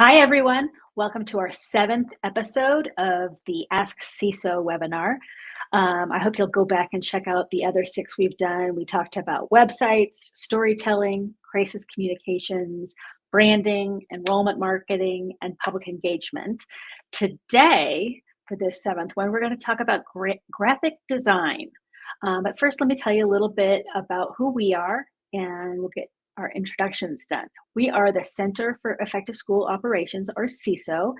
Hi, everyone. Welcome to our seventh episode of the Ask CESO webinar. I hope you'll go back and check out the other six we've done. We talked about websites, storytelling, crisis communications, branding, enrollment marketing, and public engagement. Today, for this seventh one, we're going to talk about graphic design. But first, let me tell you a little bit about who we are, and we'll get our introductions done. We are the Center for Effective School Operations, or CESO.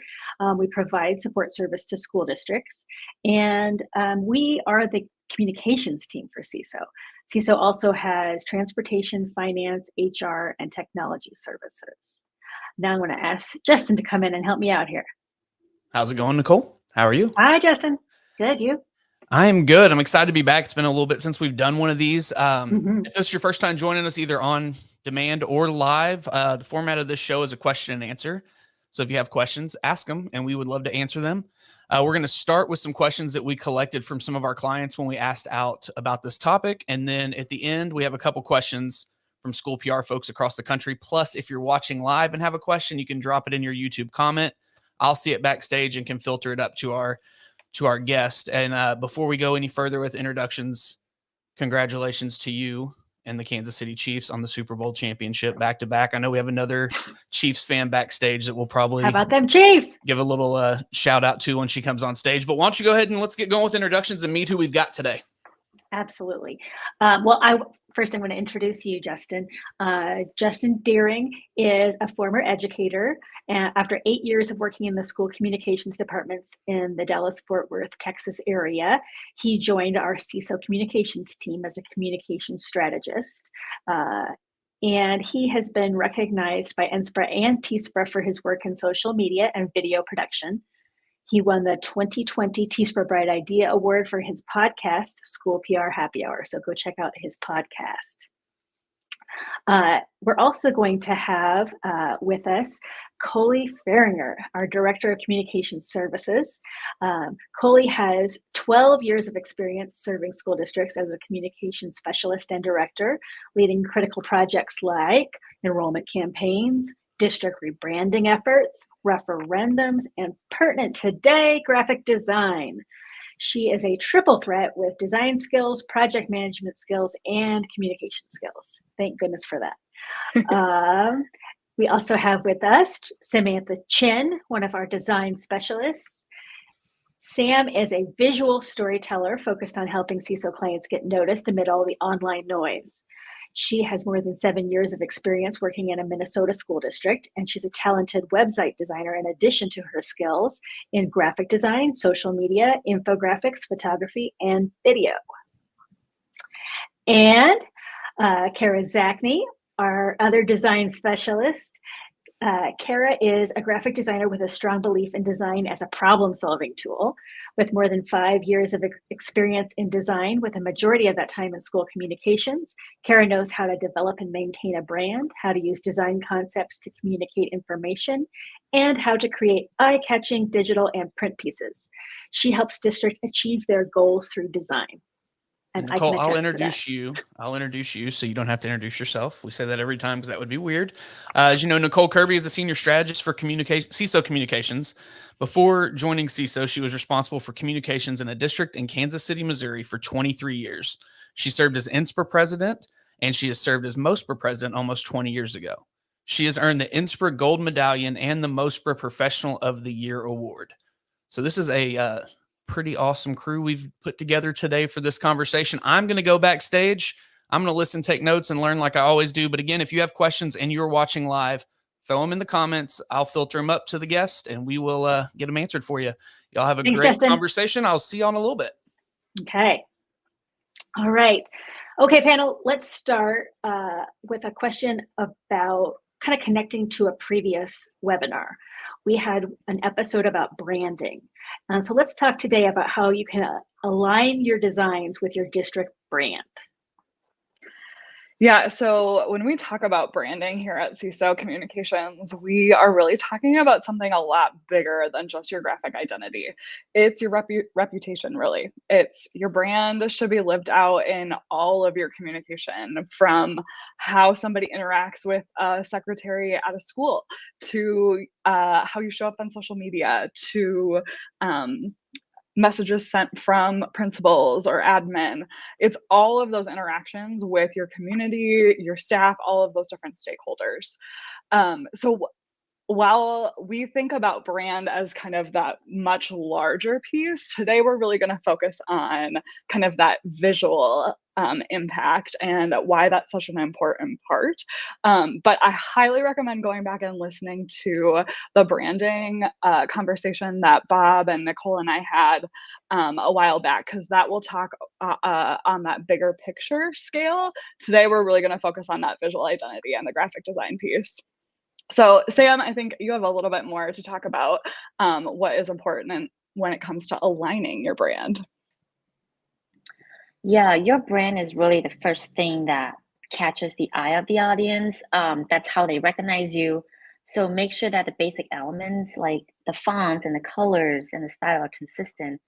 We provide support service to school districts, and we are the communications team for CESO. CESO also has transportation, finance, HR, and technology services. Now I'm going to ask Justin to come in and help me out here. How's it going, Nicole? How are you? Hi, Justin. Good, you? I'm good. I'm excited to be back. It's been a little bit since we've done one of these. If this is your first time joining us either on demand or live, the format of this show is a question and answer. So if you have questions, ask them, and we would love to answer them. We're going to start with some questions that we collected from some of our clients when we asked out about this topic. And then at the end, we have a couple questions from school PR folks across the country. Plus, if you're watching live and have a question, you can drop it in your YouTube comment. I'll see it backstage and can filter it up to our guest. And before we go any further with introductions, congratulations to you and the Kansas City Chiefs on the Super Bowl championship back-to-back. I know we have another Chiefs fan backstage that we'll probably How about them Chiefs? Give a little shout out to when she comes on stage. But why don't you go ahead and let's get going with introductions and meet who we've got today. Absolutely. First, I'm going to introduce you, Justin. Justin Deering is a former educator. And after 8 years of working in the school communications departments in the Dallas-Fort Worth, Texas area, he joined our CESO communications team as a communications strategist. And he has been recognized by NSPRA and TSPRA for his work in social media and video production. He won the 2020 TSPRA Bright Idea Award for his podcast, School PR Happy Hour. So go check out his podcast. We're also going to have with us Coley Faringer, our Director of Communication Services. Coley has 12 years of experience serving school districts as a communication specialist and director, leading critical projects like enrollment campaigns, district rebranding efforts, referendums, and pertinent today, graphic design. She is a triple threat with design skills, project management skills, and communication skills. Thank goodness for that. We also have with us Samantha Chin, one of our design specialists. Sam is a visual storyteller focused on helping CESO clients get noticed amid all the online noise. She has more than 7 years of experience working in a Minnesota school district, and she's a talented website designer in addition to her skills in graphic design, social media, infographics, photography, and video. And Kara Zachney, our other design specialist. Kara is a graphic designer with a strong belief in design as a problem-solving tool. With more than 5 years of experience in design, with a majority of that time in school communications, Kara knows how to develop and maintain a brand, how to use design concepts to communicate information, and how to create eye-catching digital and print pieces. She helps districts achieve their goals through design. And Nicole, I'll introduce you so you don't have to introduce yourself. We say that every time because that would be weird. As you know, Nicole Kirby is a senior strategist for CESO Communications. Before joining CESO, she was responsible for communications in a district in Kansas City, Missouri for 23 years. She served as NSPRA president, and she has served as MOSPRA president almost 20 years ago. She has earned the NSPRA Gold Medallion and the MOSPRA Professional of the Year Award. So this is a pretty awesome crew we've put together today for this conversation. I'm going to go backstage. I'm going to listen, take notes, and learn like I always do. But again, if you have questions and you're watching live, throw them in the comments. I'll filter them up to the guest, and we will get them answered for you. Y'all have a great conversation. I'll see you in a little bit. Okay. All right. Okay, panel, let's start with a question about kind of connecting to a previous webinar. We had an episode about branding. So let's talk today about how you can align your designs with your district brand. Yeah, so when we talk about branding here at CISO Communications, we are really talking about something a lot bigger than just your graphic identity. It's your reputation, really. It's your brand should be lived out in all of your communication, from how somebody interacts with a secretary at a school to how you show up on social media to messages sent from principals or admin. It's all of those interactions with your community, your staff, all of those different stakeholders. So while we think about brand as kind of that much larger piece, today we're really going to focus on kind of that visual impact and why that's such an important part. But I highly recommend going back and listening to the branding conversation that Bob and Nicole and I had a while back, because that will talk on that bigger picture scale. Today, we're really going to focus on that visual identity and the graphic design piece. So Sam, I think you have a little bit more to talk about what is important when it comes to aligning your brand. Yeah, your brand is really the first thing that catches the eye of the audience. That's how they recognize you. So make sure that the basic elements like the font and the colors and the style are consistent.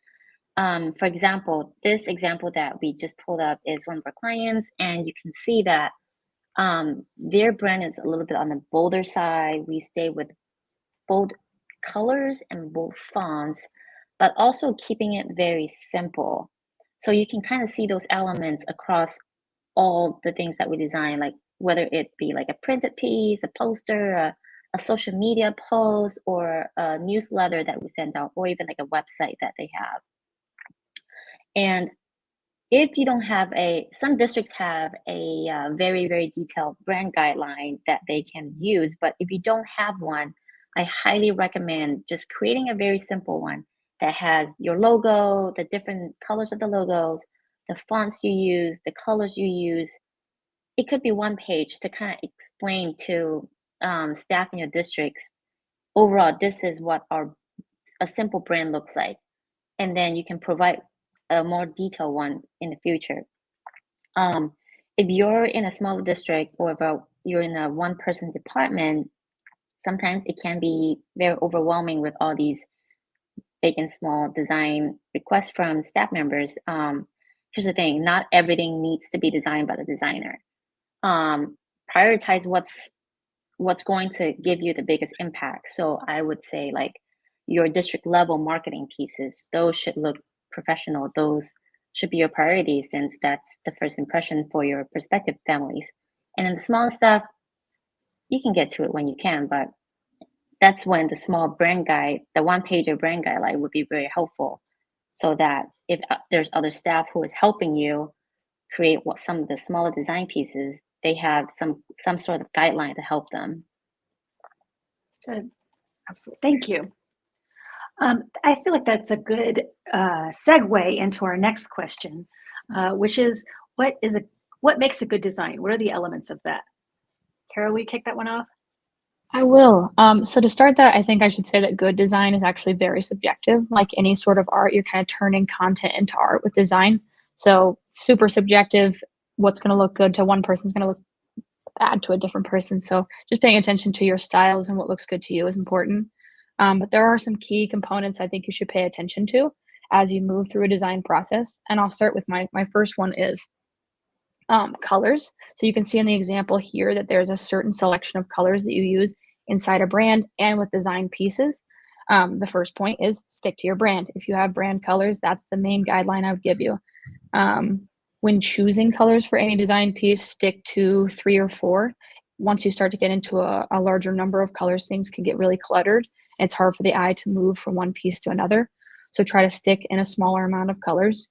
For example, this example that we just pulled up is one of our clients, and you can see that their brand is a little bit on the bolder side. We stay with bold colors and bold fonts, but also keeping it very simple. So you can kind of see those elements across all the things that we design, like whether it be like a printed piece, a poster, a social media post, or a newsletter that we send out, or even like a website that they have. And if you don't have some districts have a very, very detailed brand guideline that they can use, but if you don't have one, I highly recommend just creating a very simple one that has your logo, the different colors of the logos, the fonts you use, the colors you use. It could be one page to kind of explain to staff in your districts, overall, this is what a simple brand looks like. And then you can provide a more detailed one in the future. If you're in a small district, or if you're in a one-person department, sometimes it can be very overwhelming with all these big and small design requests from staff members. Here's the thing: not everything needs to be designed by the designer. Prioritize what's going to give you the biggest impact. So I would say, like, your district level marketing pieces, those should look professional. Those should be your priority, since that's the first impression for your prospective families. And then the small stuff, you can get to it when you can, but that's when the small brand guide, the one-pager brand guideline would be very helpful, so that if there's other staff who is helping you create some of the smaller design pieces, they have some sort of guideline to help them. Good. Absolutely. Thank you. I feel like that's a good segue into our next question, which is what makes a good design? What are the elements of that? Carol, will you kick that one off? I will. So to start that, I think I should say that good design is actually very subjective. Like any sort of art, you're kind of turning content into art with design. So super subjective. What's going to look good to one person is going to look bad to a different person. So just paying attention to your styles and what looks good to you is important. But there are some key components I think you should pay attention to as you move through a design process. And I'll start with my first one is colors. So you can see in the example here that there's a certain selection of colors that you use inside a brand and with design pieces. The first point is stick to your brand. If you have brand colors, that's the main guideline I would give you. When choosing colors for any design piece, stick to 3 or 4. Once you start to get into a larger number of colors, things can get really cluttered. And it's hard for the eye to move from one piece to another. So try to stick in a smaller amount of colors.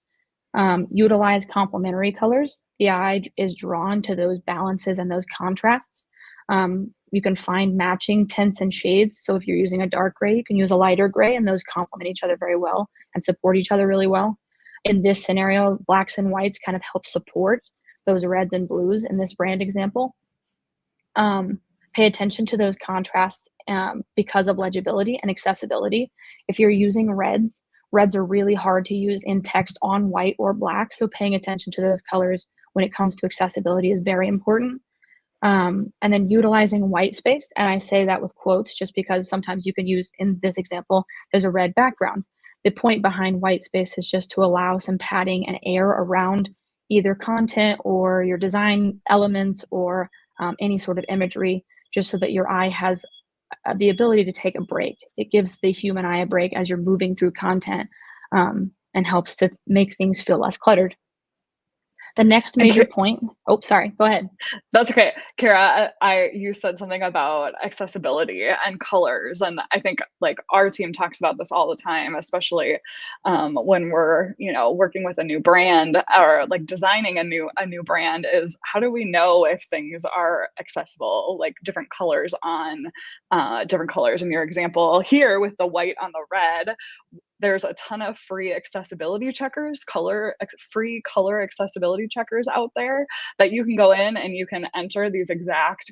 Utilize complementary colors. The eye is drawn to those balances and those contrasts. You can find matching tints and shades. So if you're using a dark gray, you can use a lighter gray, and those complement each other very well and support each other really well. In this scenario, blacks and whites kind of help support those reds and blues in this brand example. Pay attention to those contrasts because of legibility and accessibility. If you're using reds are really hard to use in text on white or black, so paying attention to those colors when it comes to accessibility is very important. And then utilizing white space. And I say that with quotes just because sometimes you can use, in this example, there's a red background. The point behind white space is just to allow some padding and air around either content or your design elements or any sort of imagery, just so that your eye has the ability to take a break. It gives the human eye a break as you're moving through content, and helps to make things feel less cluttered. The next major point, oh, sorry, go ahead. That's okay. Kara, you said something about accessibility and colors. And I think like our team talks about this all the time, especially when we're, working with a new brand or like designing a new brand, is how do we know if things are accessible, like different colors in your example here with the white on the red. There's a ton of free accessibility checkers, free color accessibility checkers out there that you can go in and you can enter these exact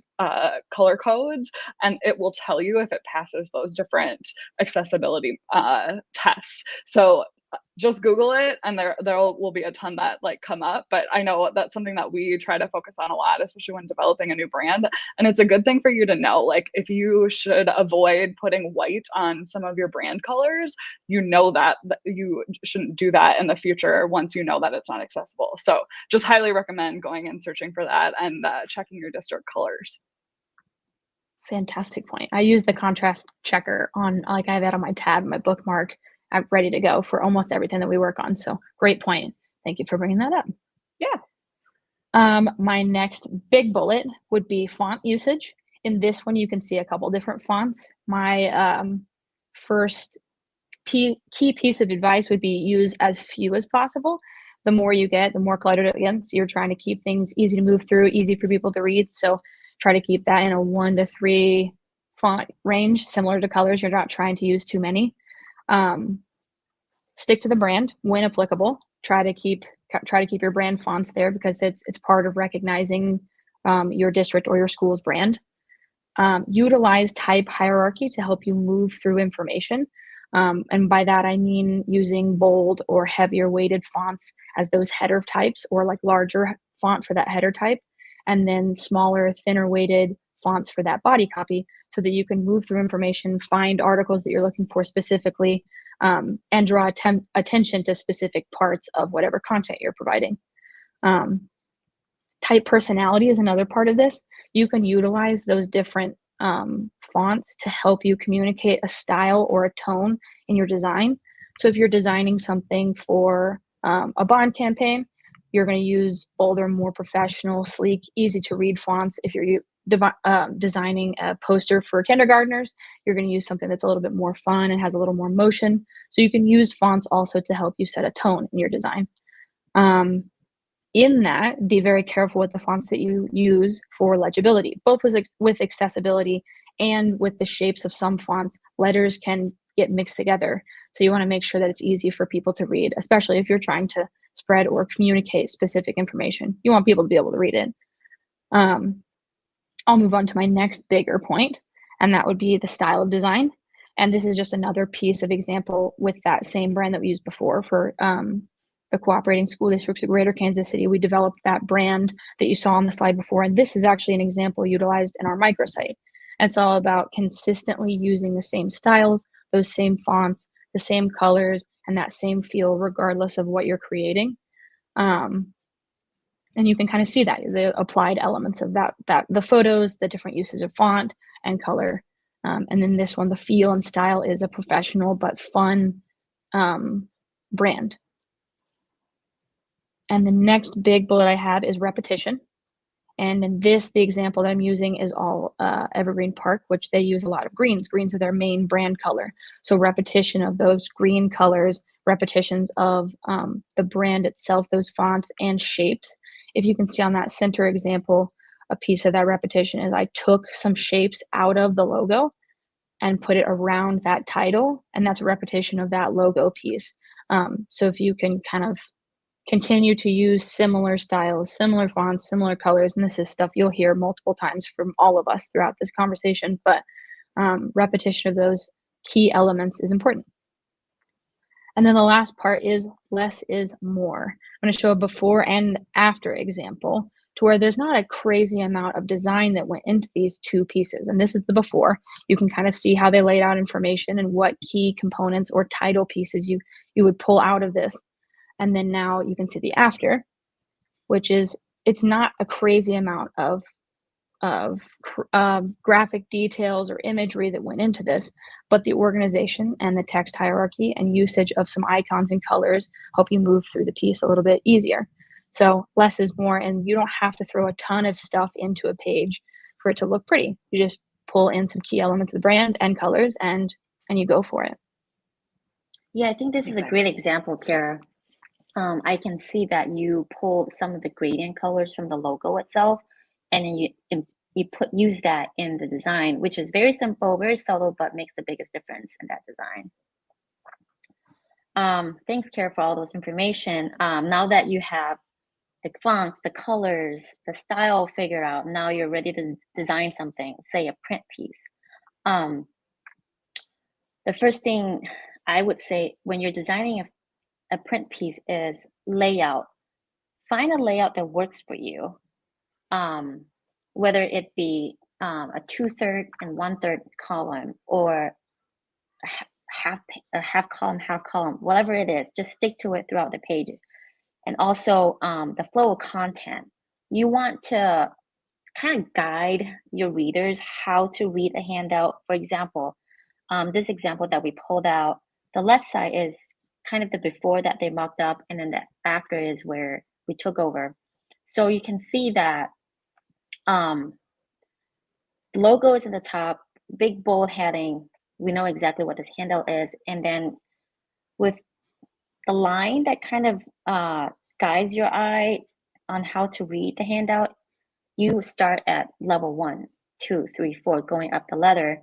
color codes, and it will tell you if it passes those different accessibility tests. So just Google it, and there will be a ton that like come up. But I know that's something that we try to focus on a lot, especially when developing a new brand. And it's a good thing for you to know, like if you should avoid putting white on some of your brand colors, that you shouldn't do that in the future once you know that it's not accessible. So just highly recommend going and searching for that and checking your district colors. Fantastic point. I use the contrast checker on, like I have that on my tab, my bookmark. I'm ready to go for almost everything that we work on. So great point. Thank you for bringing that up. Yeah. My next big bullet would be font usage. In this one, you can see a couple different fonts. My first key piece of advice would be use as few as possible. The more you get, the more cluttered it gets. You're trying to keep things easy to move through, easy for people to read. So try to keep that in a 1 to 3 font range, similar to colors. You're not trying to use too many. Stick to the brand when applicable. Try to keep your brand fonts there because it's part of recognizing your district or your school's brand. Utilize type hierarchy to help you move through information. And by that, I mean using bold or heavier weighted fonts as those header types, or like larger font for that header type, and then smaller, thinner weighted fonts for that body copy, so that you can move through information, find articles that you're looking for specifically, and draw attention to specific parts of whatever content you're providing. Type personality is another part of this. You can utilize those different fonts to help you communicate a style or a tone in your design. So if you're designing something for a bond campaign, you're going to use bolder, more professional, sleek, easy to read fonts. If you're designing a poster for kindergartners, you're going to use something that's a little bit more fun and has a little more motion. So you can use fonts also to help you set a tone in your design. In that, be very careful with the fonts that you use for legibility, both with accessibility and with the shapes of some fonts. Letters can get mixed together. So you want to make sure that it's easy for people to read, especially if you're trying to spread or communicate specific information. You want people to be able to read it. I'll move on to my next bigger point, and that would be the style of design. And this is just another piece of example with that same brand that we used before for the cooperating school districts of Greater Kansas City. We developed that brand that you saw on the slide before, and this is actually an example utilized in our microsite. It's all about consistently using the same styles, those same fonts, the same colors, and that same feel regardless of what you're creating. And you can kind of see that, the applied elements of that the photos, the different uses of font and color. And then this one, the feel and style is a professional but fun brand. And the next big bullet I have is repetition. And in this, the example that I'm using is all Evergreen Park, which they use a lot of greens. Greens are their main brand color. So repetition of those green colors, repetitions of the brand itself, those fonts and shapes. If you can see on that center example, a piece of that repetition is I took some shapes out of the logo and put it around that title, and that's a repetition of that logo piece. So if you can kind of continue to use similar styles, similar fonts, similar colors, and this is stuff you'll hear multiple times from all of us throughout this conversation, but repetition of those key elements is important. And then the last part is less is more. I'm going to show a before and after example to where there's not a crazy amount of design that went into these two pieces. And this is the before. You can kind of see how they laid out information and what key components or title pieces you would pull out of this. And then now you can see the after, which is, it's not a crazy amount of graphic details or imagery that went into this, but the organization and the text hierarchy and usage of some icons and colors help you move through the piece a little bit easier. So less is more, and you don't have to throw a ton of stuff into a page for it to look pretty. You just pull in some key elements of the brand and colors, and you go for it. Yeah, I think this is a great example, Kara. I can see that you pulled some of the gradient colors from the logo itself, and then you use that in the design, which is very simple, very subtle, but makes the biggest difference in that design. Thanks, Kara, for all those information. Now that you have the fonts, the colors, the style figured out, now you're ready to design something, say a print piece. The first thing I would say when you're designing a print piece is layout. Find a layout that works for you, whether it be a 2/3 and 1/3 column, or a half column, whatever it is. Just stick to it throughout the page. And also the flow of content. You want to kind of guide your readers how to read a handout. For example, this example that we pulled out, the left side is kind of the before that they mocked up, and then the after is where we took over. So you can see that the logo is at the top, big bold heading. We know exactly what this handout is. And then with the line that kind of guides your eye on how to read the handout, you start at level 1, 2, 3, 4, going up the letter.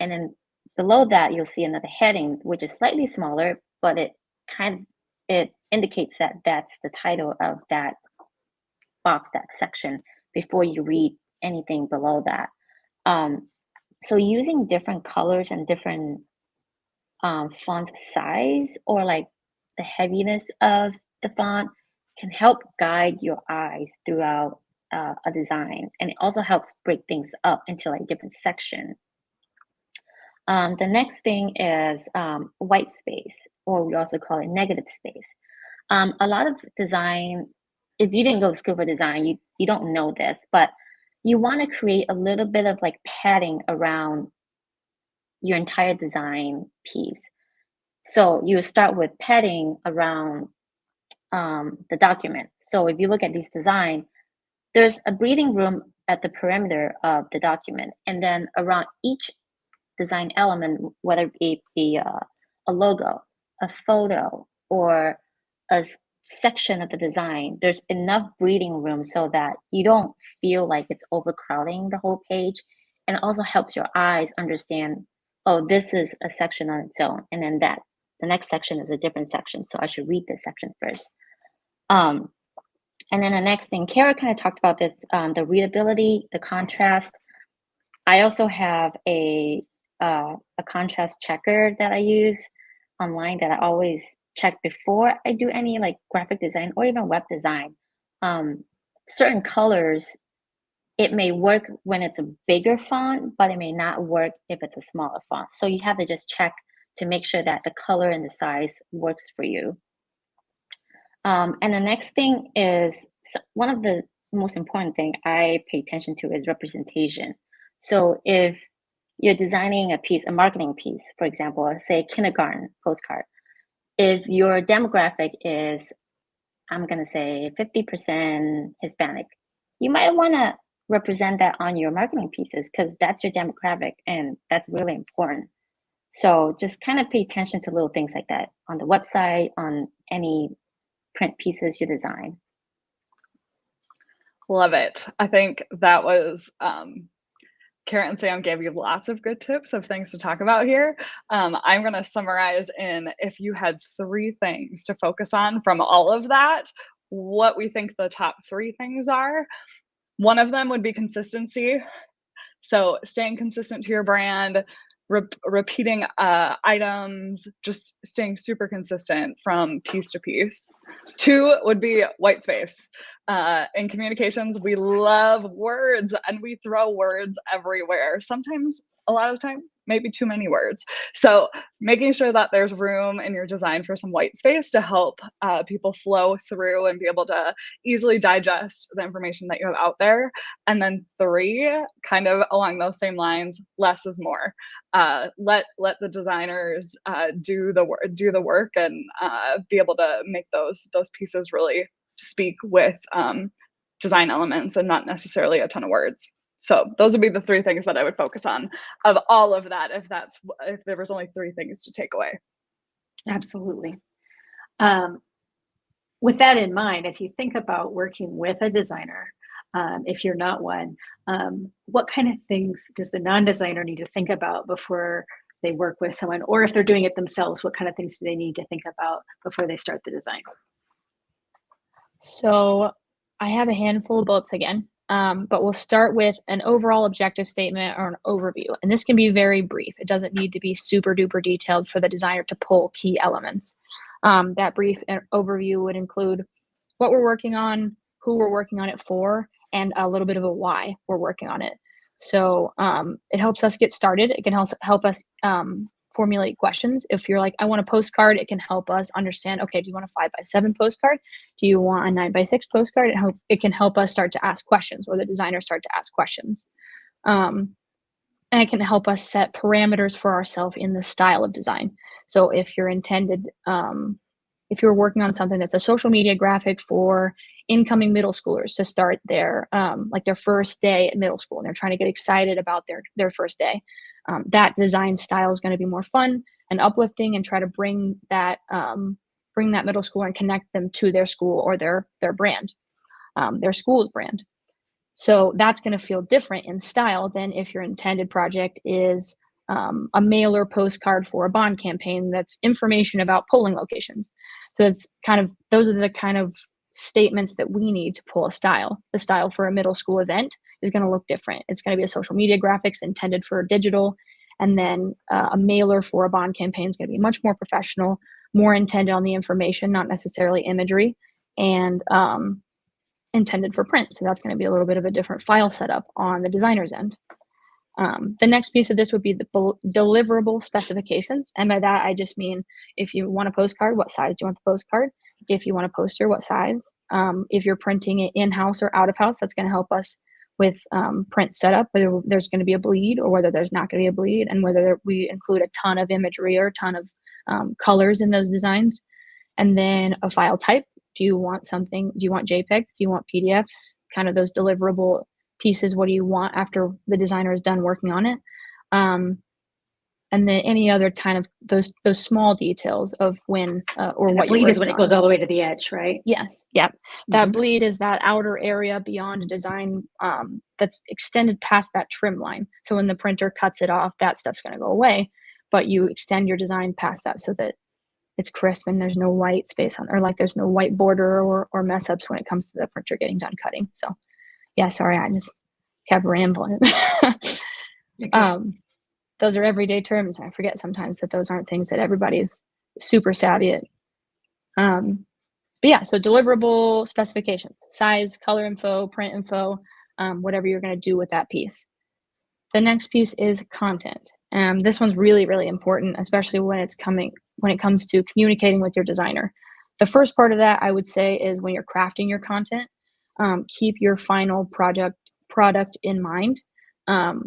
And then below that, you'll see another heading, which is slightly smaller, but it indicates that that's the title of that box, that section, before you read anything below that. So using different colors and different font size, or like the heaviness of the font, can help guide your eyes throughout a design. And it also helps break things up into like different sections. The next thing is white space, or we also call it negative space. A lot of design, if you didn't go to school for design, you don't know this, but you want to create a little bit of like padding around your entire design piece. So you start with padding around the document. So if you look at this design, there's a breathing room at the perimeter of the document, and then around each design element, whether it be a logo, a photo, or a section of the design, there's enough breathing room so that you don't feel like it's overcrowding the whole page. And it also helps your eyes understand, oh, this is a section on its own, and then the next section is a different section, so I should read this section first. And then the next thing, Kara kind of talked about this, the readability, the contrast. I also have a contrast checker that I use online that I always check before I do any like graphic design or even web design. Certain colors, it may work when it's a bigger font, but it may not work if it's a smaller font. So you have to just check to make sure that the color and the size works for you. And the next thing is, one of the most important thing I pay attention to is representation. So if you're designing a piece, a marketing piece, for example, say a kindergarten postcard, if your demographic is, I'm going to say 50% Hispanic, you might want to represent that on your marketing pieces, because that's your demographic and that's really important. So just kind of pay attention to little things like that on the website, on any print pieces you design. Love it. I think that was Kara and Sam gave you lots of good tips of things to talk about here. I'm going to summarize in, if you had 3 things to focus on from all of that, what we think the top 3 things are. One of them would be consistency. So staying consistent to your brand, repeating items, just staying super consistent from piece to piece. 2 would be white space. In communications, we love words and we throw words everywhere. Sometimes, a lot of times, maybe too many words. So making sure that there's room in your design for some white space to help people flow through and be able to easily digest the information that you have out there. And then 3, kind of along those same lines, less is more. Let the designers do the work and be able to make those pieces really speak with design elements and not necessarily a ton of words. So those would be the 3 things that I would focus on of all of that, if there was only 3 things to take away. Absolutely. With that in mind, as you think about working with a designer, if you're not one, what kind of things does the non-designer need to think about before they work with someone? Or if they're doing it themselves, what kind of things do they need to think about before they start the design? So I have a handful of bullets again, but we'll start with an overall objective statement or an overview. And this can be very brief. It doesn't need to be super duper detailed for the designer to pull key elements. That brief overview would include what we're working on, who we're working on it for, and a little bit of a why we're working on it. So it helps us get started. It can help us formulate questions. If you're like, I want a postcard, it can help us understand, okay, do you want a 5x7 postcard? Do you want a 9x6 postcard? It can help us start to ask questions, or the designers start to ask questions. And it can help us set parameters for ourselves in the style of design. So if you're if you're working on something that's a social media graphic for incoming middle schoolers to start their first day at middle school, and they're trying to get excited about their first day, that design style is going to be more fun and uplifting, and try to bring that middle schooler and connect them to their school or their brand, their school's brand. So that's going to feel different in style than if your intended project is a mailer postcard for a bond campaign that's information about polling locations. So it's those are the kind of statements that we need to pull a style. The style for a middle school event is going to look different. It's going to be a social media graphics intended for digital, and then a mailer for a bond campaign is going to be much more professional, more intended on the information, not necessarily imagery, and intended for print. So that's going to be a little bit of a different file setup on the designer's end. The next piece of this would be the deliverable specifications. And by that, I just mean, if you want a postcard, what size do you want the postcard? If you want a poster, what size? If you're printing it in-house or out-of-house, that's going to help us with print setup, whether there's going to be a bleed or whether there's not going to be a bleed, and whether we include a ton of imagery or a ton of colors in those designs. And then a file type. Do you want JPEGs? Do you want PDFs? Kind of those deliverable pieces. What do you want after the designer is done working on it? And then any other kind of those small details of when or and what the bleed is when it goes all the way to the edge, right? Yes. Yeah. That bleed is that outer area beyond a design that's extended past that trim line. So when the printer cuts it off, that stuff's going to go away, but you extend your design past that so that it's crisp and there's no white space on, or like there's no white border or mess ups when it comes to the printer getting done cutting. So yeah, sorry, I just kept rambling. Those are everyday terms. I forget sometimes that those aren't things that everybody's super savvy at. But yeah, so deliverable specifications, size, color info, print info, whatever you're going to do with that piece. The next piece is content. This one's really, really important, especially when it comes to communicating with your designer. The first part of that, I would say, is when you're crafting your content, keep your final product in mind.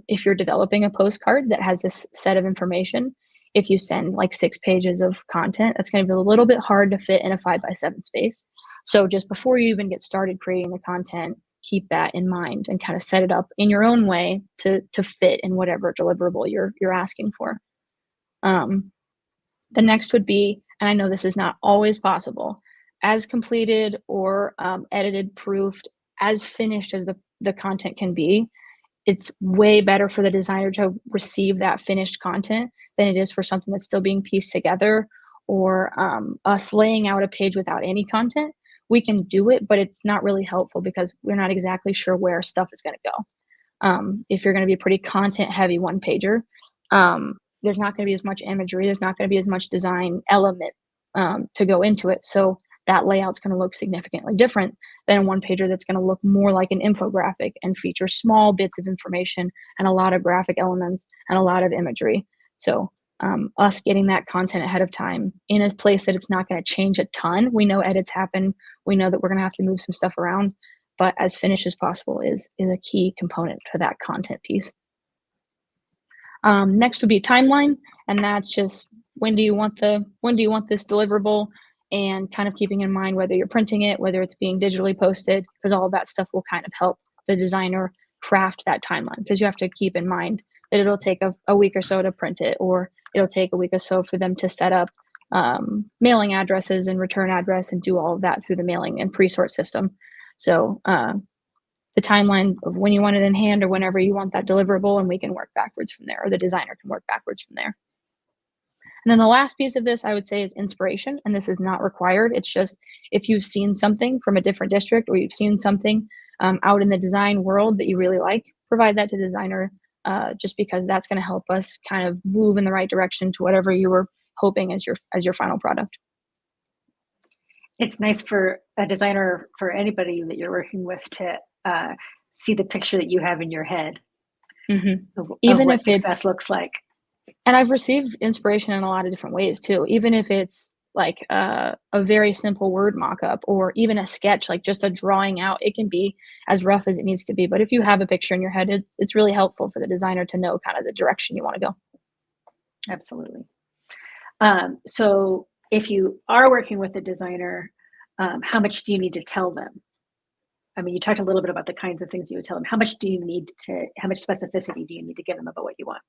If you're developing a postcard that has this set of information, if you send like 6 pages of content, that's going to be a little bit hard to fit in a 5x7 space. So just before you even get started creating the content, keep that in mind and kind of set it up in your own way to fit in whatever deliverable you're asking for. The next would be, and I know this is not always possible, as completed or edited, proofed, as finished as the content can be. It's way better for the designer to receive that finished content than it is for something that's still being pieced together, or us laying out a page without any content. We can do it, but it's not really helpful because we're not exactly sure where stuff is going to go. If you're going to be a pretty content heavy one pager, there's not going to be as much imagery, there's not going to be as much design element to go into it. So that layout's going to look significantly different than a one pager that's going to look more like an infographic and feature small bits of information and a lot of graphic elements and a lot of imagery. So us getting that content ahead of time in a place that it's not going to change a ton. We know edits happen. We know that we're going to have to move some stuff around, but as finished as possible is a key component to that content piece. Next would be timeline, and that's just when do you want this deliverable, and kind of keeping in mind whether you're printing it, whether it's being digitally posted, because all of that stuff will kind of help the designer craft that timeline, because you have to keep in mind that it'll take a week or so to print it, or it'll take a week or so for them to set up mailing addresses and return address and do all of that through the mailing and pre-sort system. So the timeline of when you want it in hand or whenever you want that deliverable, and we can work backwards from there, or the designer can work backwards from there. And then the last piece of this, I would say, is inspiration. And this is not required. It's just if you've seen something from a different district, or you've seen something out in the design world that you really like, provide that to the designer, just because that's going to help us kind of move in the right direction to whatever you were hoping as your final product. It's nice for a designer, for anybody that you're working with, to see the picture that you have in your head of Even what if success looks like. And I've received inspiration in a lot of different ways too, even if it's like a very simple word mock-up, or even a sketch, like just a drawing out. It can be as rough as it needs to be, but if you have a picture in your head, it's really helpful for the designer to know kind of the direction you want to go. Absolutely. So if you are working with a designer, how much do you need to tell them? I mean, you talked a little bit about the kinds of things you would tell them. How much specificity do you need to give them about what you want?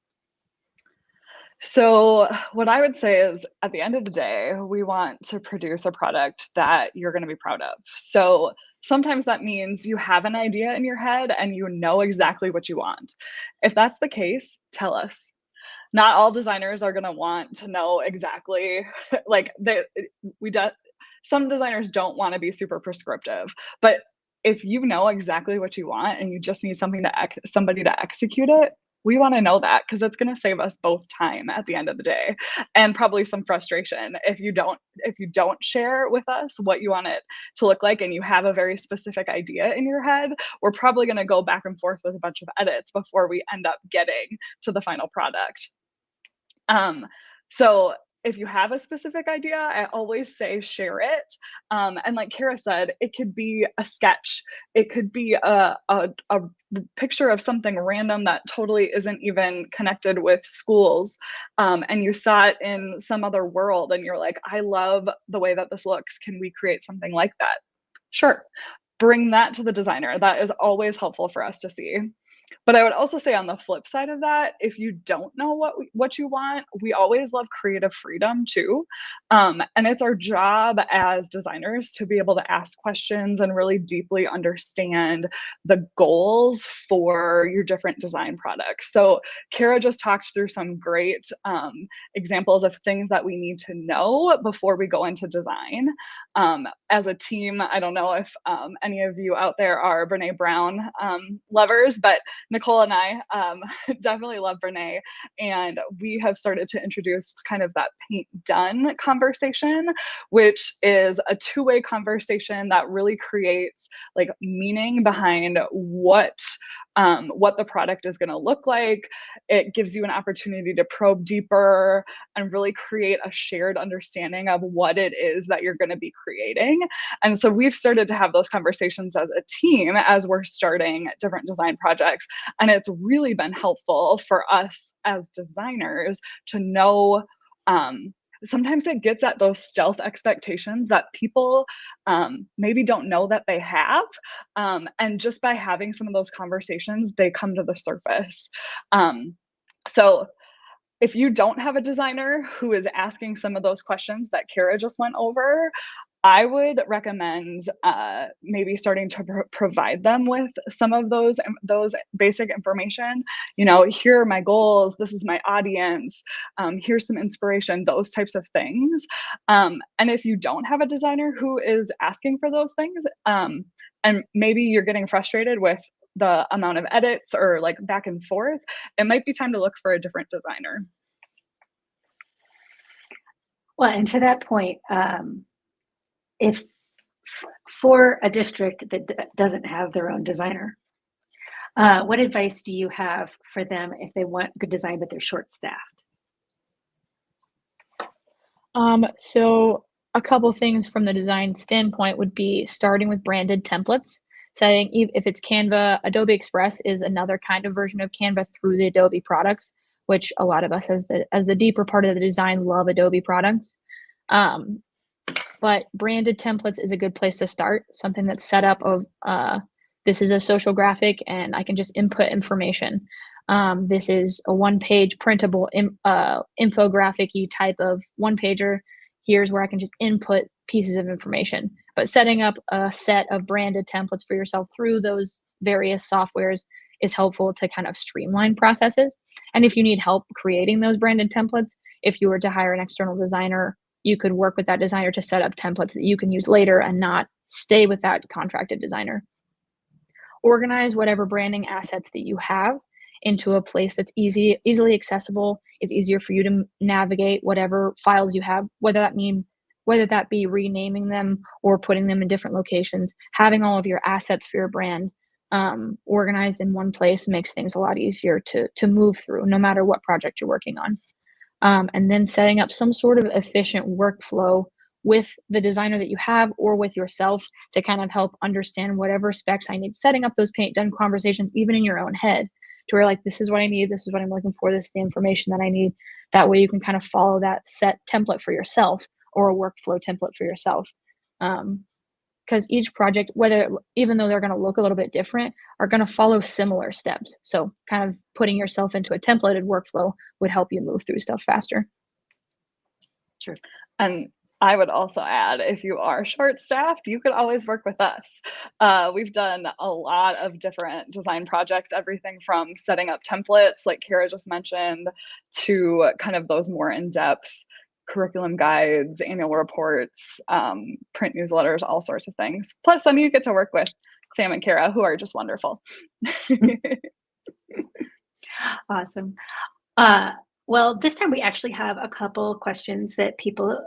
So what I would say is, at the end of the day, we want to produce a product that you're going to be proud of. So sometimes that means you have an idea in your head and you know exactly what you want. If that's the case, tell us. Not all designers are going to want to know exactly, like some designers don't want to be super prescriptive, but if you know exactly what you want and you just need somebody to execute it, we want to know that, because it's going to save us both time at the end of the day, and probably some frustration if you don't share with us what you want it to look like and you have a very specific idea in your head. We're probably going to go back and forth with a bunch of edits before we end up getting to the final product. So if you have a specific idea, I always say share it. And like Kara said, it could be a sketch. It could be a picture of something random that totally isn't even connected with schools. And you saw it in some other world and you're like, I love the way that this looks. Can we create something like that? Sure. Bring that to the designer. That is always helpful for us to see. But I would also say, on the flip side of that, if you don't know what you want, we always love creative freedom too. And it's our job as designers to be able to ask questions and really deeply understand the goals for your different design products. So Kara just talked through some great examples of things that we need to know before we go into design. As a team, I don't know if any of you out there are Brene Brown lovers, but Nicole and I definitely love Brene, and we have started to introduce kind of that paint done conversation, which is a two-way conversation that really creates like meaning behind what the product is going to look like. It gives you an opportunity to probe deeper and really create a shared understanding of what it is that you're going to be creating. And so we've started to have those conversations as a team as we're starting different design projects. And it's really been helpful for us as designers to know, sometimes it gets at those stealth expectations that people maybe don't know that they have. And just by having some of those conversations, they come to the surface. So if you don't have a designer who is asking some of those questions that Kara just went over, I would recommend maybe starting to provide them with some of those basic information. You know, here are my goals. This is my audience. Here's some inspiration. Those types of things. And if you don't have a designer who is asking for those things, and maybe you're getting frustrated with the amount of edits or like back and forth, it might be time to look for a different designer. Well, and to that point, if for a district that doesn't have their own designer, what advice do you have for them if they want good design but they're short-staffed? So a couple things from the design standpoint would be starting with branded templates. Setting if it's Canva, Adobe Express is another kind of version of Canva through the Adobe products, which a lot of us as the deeper part of the design love Adobe products. But branded templates is a good place to start. Something that's set up of this is a social graphic and I can just input information. This is a one-page printable infographic-y type of one-pager. Here's where I can just input pieces of information. But setting up a set of branded templates for yourself through those various softwares is helpful to kind of streamline processes. And if you need help creating those branded templates, if you were to hire an external designer, you could work with that designer to set up templates that you can use later and not stay with that contracted designer. Organize whatever branding assets that you have into a place that's easily accessible. It's easier for you to navigate whatever files you have, whether that be renaming them or putting them in different locations. Having all of your assets for your brand organized in one place makes things a lot easier to move through, no matter what project you're working on. And then setting up some sort of efficient workflow with the designer that you have or with yourself to kind of help understand whatever specs I need. Setting up those paint done conversations, even in your own head, to where like, this is what I need, this is what I'm looking for, this is the information that I need. That way you can kind of follow that set template for yourself or a workflow template for yourself. Because each project, even though they're going to look a little bit different, are going to follow similar steps. So kind of putting yourself into a templated workflow would help you move through stuff faster. Sure. And I would also add, if you are short-staffed, you could always work with us. We've done a lot of different design projects, everything from setting up templates, like Kara just mentioned, to kind of those more in-depth curriculum guides, annual reports, print newsletters, all sorts of things. Plus, then you get to work with Sam and Kara, who are just wonderful. Awesome. Well, this time we actually have a couple questions that people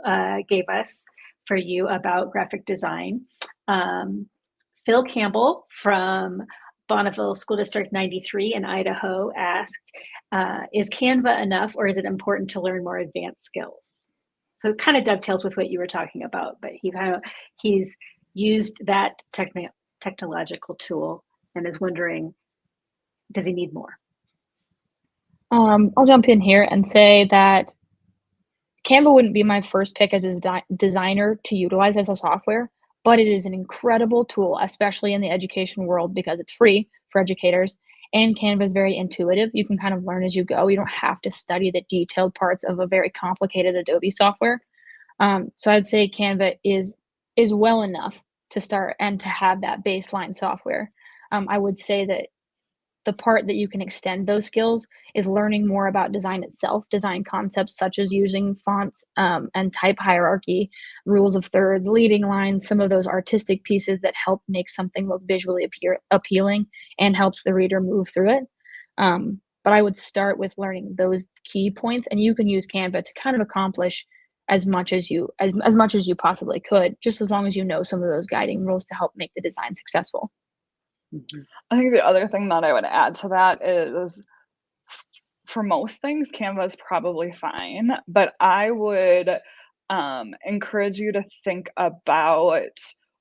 gave us for you about graphic design. Phil Campbell from Bonneville School District 93 in Idaho asked, is Canva enough or is it important to learn more advanced skills? So it kind of dovetails with what you were talking about, but he's used that technological tool and is wondering, does he need more? I'll jump in here and say that Canva wouldn't be my first pick as a designer to utilize as a software, but it is an incredible tool, especially in the education world, because it's free for educators and Canva is very intuitive. You can kind of learn as you go. You don't have to study the detailed parts of a very complicated Adobe software. So I'd say Canva is well enough to start and to have that baseline software. I would say that the part that you can extend those skills is learning more about design itself, design concepts such as using fonts and type hierarchy, rules of thirds, leading lines, some of those artistic pieces that help make something look visually appealing and helps the reader move through it. But I would start with learning those key points, and you can use Canva to kind of accomplish as much as you possibly could, just as long as you know some of those guiding rules to help make the design successful. I think the other thing that I would add to that is, for most things, Canva is probably fine, but I would encourage you to think about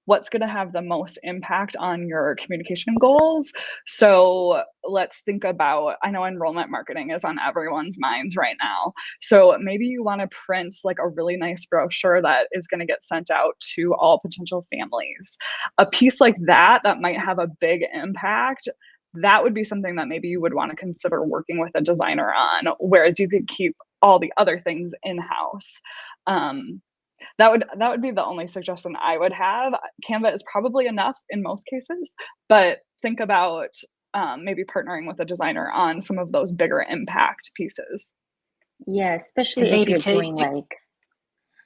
what's going to have the most impact on your communication goals. So let's think about, I know enrollment marketing is on everyone's minds right now. So maybe you want to print like a really nice brochure that is going to get sent out to all potential families. A piece like that might have a big impact. That would be something that maybe you would want to consider working with a designer on, whereas you could keep all the other things in-house. That would be the only suggestion I would have. Canva is probably enough in most cases, but think about maybe partnering with a designer on some of those bigger impact pieces. Yeah, especially if you're doing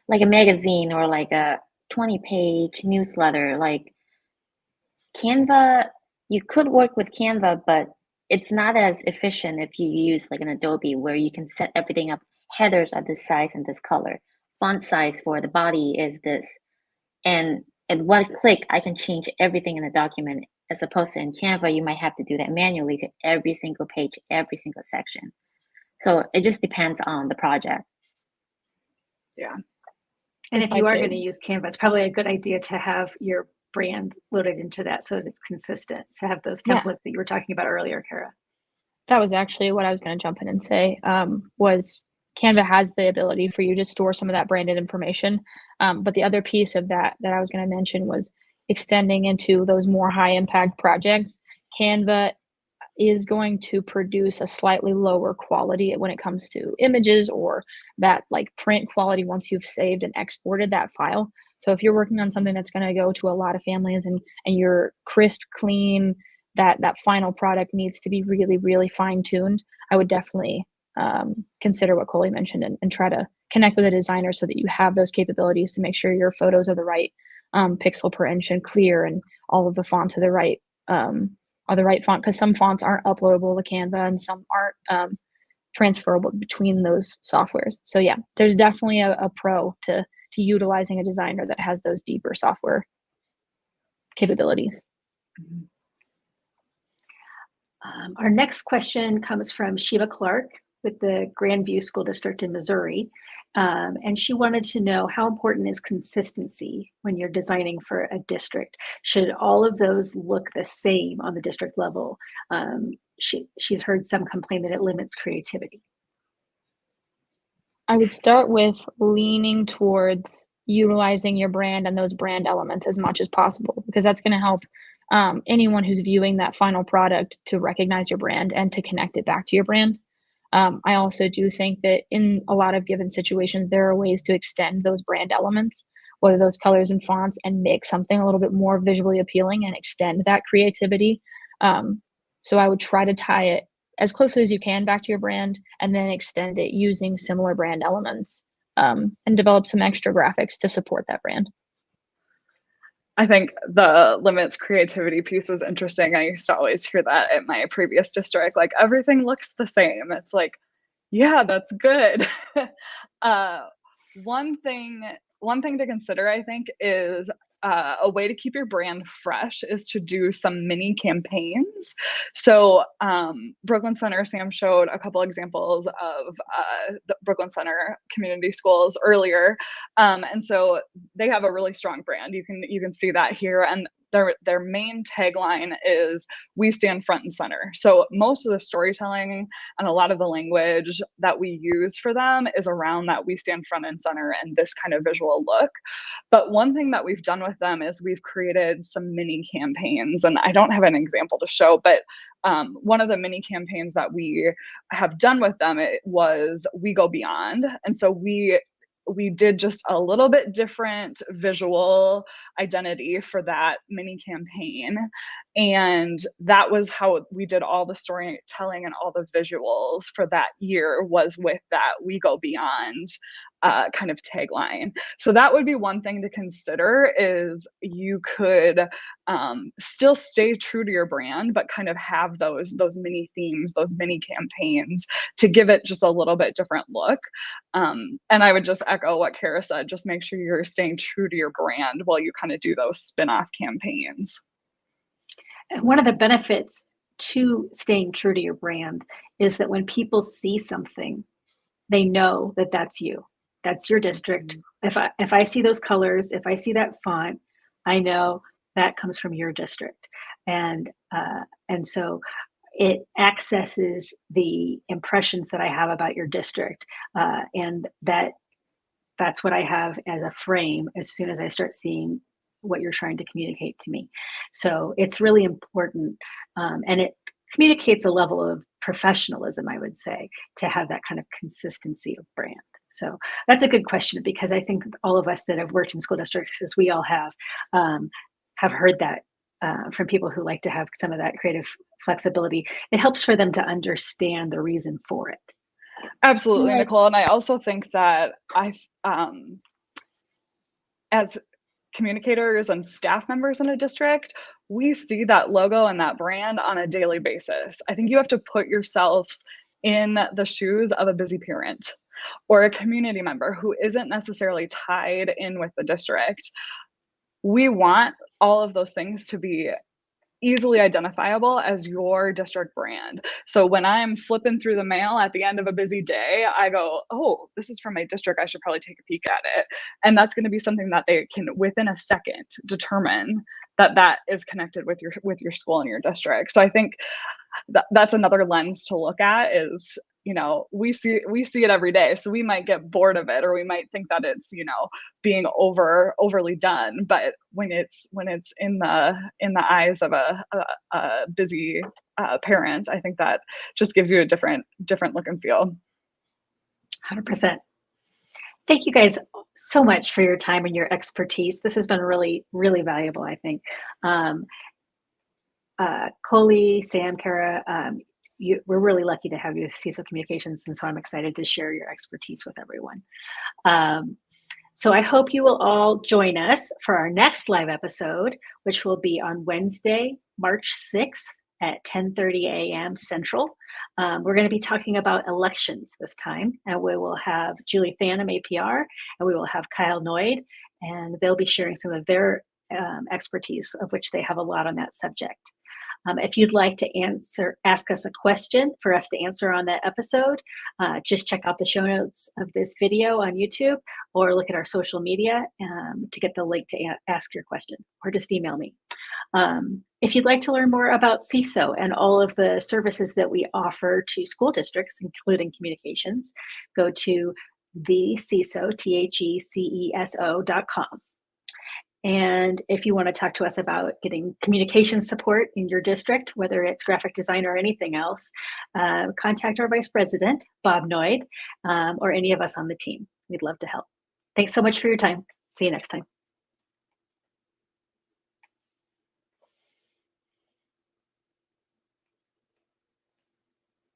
like a magazine or like a 20-page newsletter. Like Canva, you could work with Canva, but it's not as efficient if you use like an Adobe where you can set everything up. Headers are this size and this color. font size for the body is this. And at one click, I can change everything in the document, as opposed to in Canva, you might have to do that manually to every single page, every single section. So it just depends on the project. Yeah. And if you are going to use Canva, it's probably a good idea to have your brand loaded into that so that it's consistent, to have those templates that you were talking about earlier, Kara. That was actually what I was going to jump in and say, was Canva has the ability for you to store some of that branded information. But the other piece of that I was going to mention was extending into those more high impact projects. Canva is going to produce a slightly lower quality when it comes to images or that like print quality once you've saved and exported that file. So if you're working on something that's going to go to a lot of families and you're crisp, clean, that final product needs to be really, really fine tuned, I would definitely consider what Coley mentioned and try to connect with a designer so that you have those capabilities to make sure your photos are the right pixel per inch and clear, and all of the fonts are the right font, because some fonts aren't uploadable to Canva and some aren't transferable between those softwares. So yeah, there's definitely a pro to utilizing a designer that has those deeper software capabilities. Our next question comes from Shiva Clark with the Grandview School District in Missouri. And she wanted to know, how important is consistency when you're designing for a district? Should all of those look the same on the district level? She's heard some complain that it limits creativity. I would start with leaning towards utilizing your brand and those brand elements as much as possible, because that's going to help anyone who's viewing that final product to recognize your brand and to connect it back to your brand. I also do think that in a lot of given situations, there are ways to extend those brand elements, whether those colors and fonts, and make something a little bit more visually appealing and extend that creativity. So I would try to tie it as closely as you can back to your brand, and then extend it using similar brand elements, and develop some extra graphics to support that brand. I think the limits creativity piece is interesting. I used to always hear that at my previous district, like everything looks the same. It's like, yeah, that's good. One thing to consider, I think, is a way to keep your brand fresh is to do some mini campaigns. So Brooklyn Center, Sam showed a couple examples of the Brooklyn Center community schools earlier. And so they have a really strong brand. You can see that here. And their main tagline is, "We stand front and center." So most of the storytelling and a lot of the language that we use for them is around that "we stand front and center" and this kind of visual look. But one thing that we've done with them is we've created some mini campaigns, and I don't have an example to show, but one of the mini campaigns that we have done with them, it was "We Go Beyond." And so we did just a little bit different visual identity for that mini campaign. And that was how we did all the storytelling and all the visuals for that year, was with that "We Go Beyond" kind of tagline. So that would be one thing to consider, is you could still stay true to your brand, but kind of have those mini themes, those mini campaigns to give it just a little bit different look. And I would just echo what Kara said, just make sure you're staying true to your brand while you kind of do those spin-off campaigns. And one of the benefits to staying true to your brand is that when people see something, they know that that's you. That's your district. If I see those colors, if I see that font, I know that comes from your district. And so it accesses the impressions that I have about your district, and that's what I have as a frame as soon as I start seeing what you're trying to communicate to me. So it's really important, and it communicates a level of professionalism, I would say, to have that kind of consistency of brand. So that's a good question, because I think all of us that have worked in school districts, as we all have heard that from people who like to have some of that creative flexibility. It helps for them to understand the reason for it. Absolutely, right. Nicole. And I also think that as communicators and staff members in a district, we see that logo and that brand on a daily basis. I think you have to put yourself in the shoes of a busy parent. or a community member who isn't necessarily tied in with the district. We want all of those things to be easily identifiable as your district brand. So when I'm flipping through the mail at the end of a busy day, I go, oh, this is from my district. I should probably take a peek at it. And that's going to be something that they can, within a second, determine that that is connected with your school and your district. So I think that's another lens to look at is, you know, we see it every day, so we might get bored of it, or we might think that it's, you know, being overly done. But when it's in the eyes of a busy parent, I think that just gives you a different look and feel. 100%. Thank you guys so much for your time and your expertise. This has been really, really valuable, I think. Coley, Sam, Kara, we're really lucky to have you with CESO Communications, and so I'm excited to share your expertise with everyone. So I hope you will all join us for our next live episode, which will be on Wednesday, March 6th at 10:30 a.m. Central. We're going to be talking about elections this time, and we will have Julie Thanum, APR, and we will have Kyle Noyd, and they'll be sharing some of their expertise, of which they have a lot on that subject. If you'd like to ask us a question for us to answer on that episode, just check out the show notes of this video on YouTube, or look at our social media to get the link to ask your question, or just email me. If you'd like to learn more about CESO and all of the services that we offer to school districts, including communications, go to theceso, THECESO.com. And if you want to talk to us about getting communication support in your district, whether it's graphic design or anything else, contact our Vice President, Bob Noyd, or any of us on the team. We'd love to help. Thanks so much for your time. See you next time.